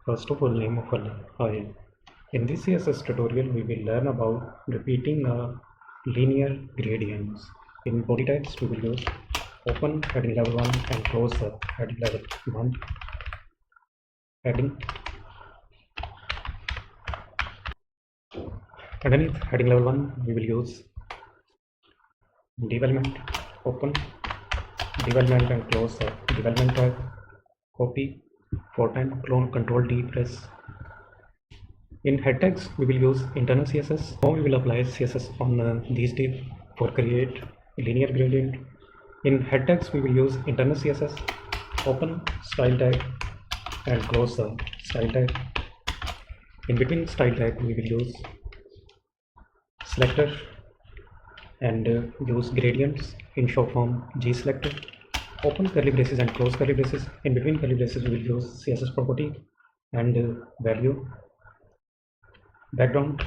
First of all, name of Allah. Hi. In this CSS tutorial, we will learn about repeating linear gradients. In body types, we will use open heading level 1 and close the heading level 1 heading. Underneath heading level 1, we will use development, open development and close the development tag. Copy 4 times, Control D, press. In head tags, we will use internal CSS. Now we will apply CSS on these div for create linear gradient. In head tags, we will use internal CSS, open style tag and close the style tag. In between style tag, we will use selector and use gradients in short form G selector. Open curly braces and close curly braces. In between curly braces, we will use CSS property and value. Background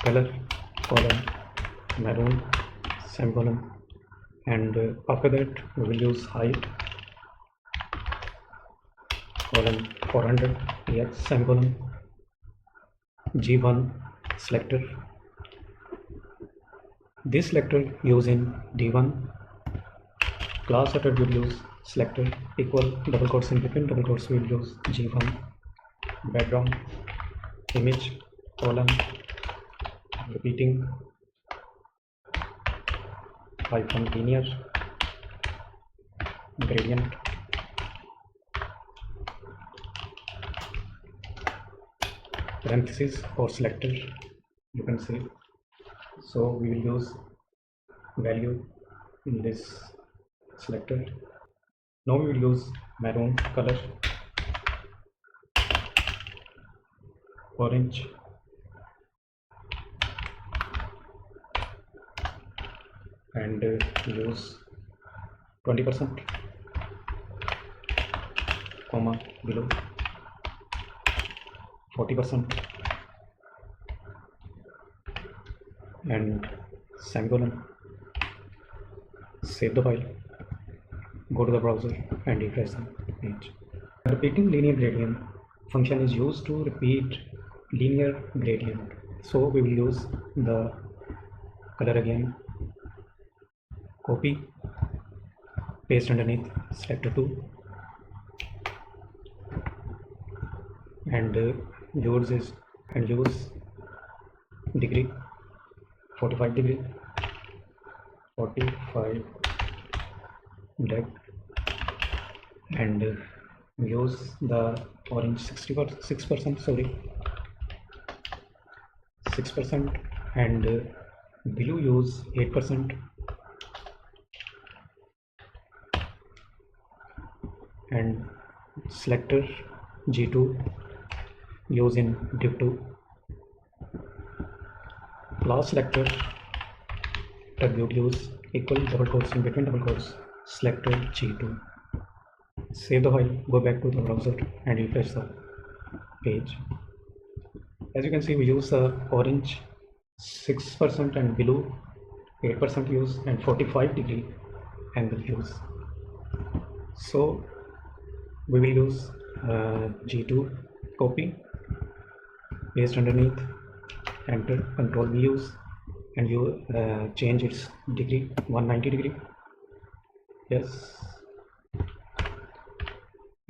color column maroon semicolon, and after that we will use height column 400 yes semicolon G1 selector. This selector used in D1. Class attribute use selector equal double quotes, in between double quotes we will use G1. Background image column repeating hyphen linear gradient. Parenthesis for selector, you can see. So we will use value in this selector. Now we will use maroon color, orange, and use 20% comma below 40% and semicolon. Save the file, go to the browser and refresh the page. Repeating linear gradient function is used to repeat linear gradient. So we will use the color again, copy, paste underneath selector 2 and use degree 45 degree 45 depth and use the orange 6% sorry 6% and blue use 8% and selector G2 use in div 2. Class selector attribute use equal double quotes, in between double quotes selector G2. Save the file, go back to the browser and refresh the page. As you can see, we use orange 6% and blue 8% use and 45 degree angle use. So we will use G2, copy, paste underneath, enter, control V use, and you change its degree 190 degree, yes,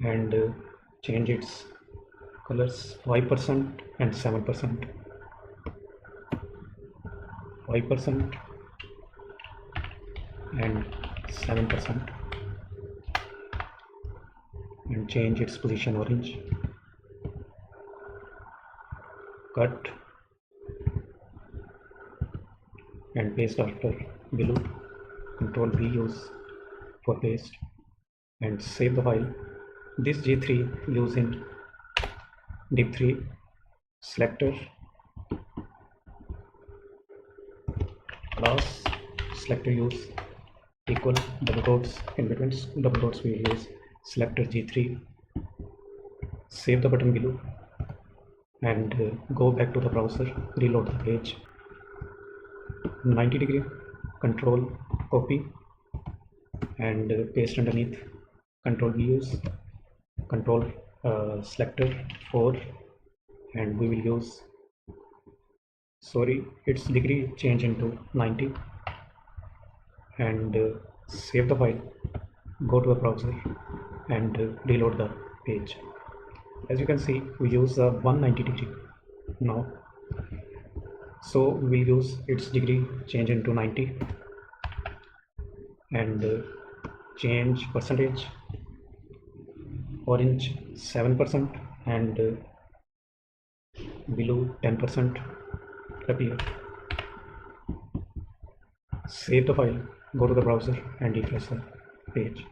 and change its colors 5% and 7%, 5% and 7%, and change its position orange. Cut and paste after below, control V use for paste and save the file. This G3 use in div 3 selector class selector use equal double quotes, in between double quotes we will use selector G3. Save the button below and go back to the browser, reload the page. 90 degree, control copy and paste underneath, control V use, control selector 4, and we will use, sorry, its degree change into 90, and save the file, go to the browser and reload the page. As you can see, we use 190 degree now, so we'll use its degree change into 90 and change percentage orange 7% and below 10% appear. Save the file, go to the browser and refresh the page.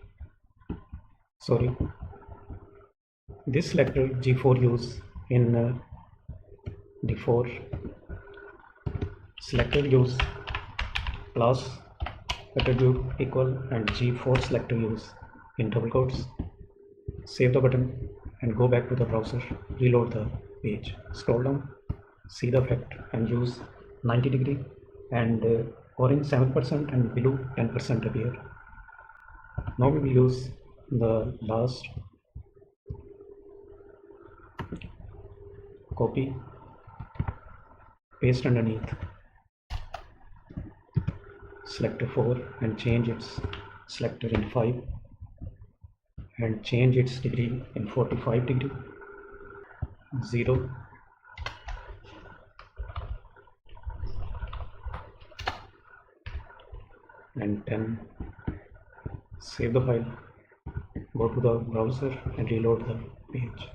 Sorry, this selector G4 use in D4, selector use plus attribute equal and G4 selector use in double quotes. Save the button and go back to the browser, reload the page, scroll down, see the effect and use 90 degree and orange 7% and below 10% appear. Now we will use the last, copy, paste underneath selector 4 and change its selector in 5 and change its degree in 45 degree, 0, and 10. Save the file, go to the browser and reload the page.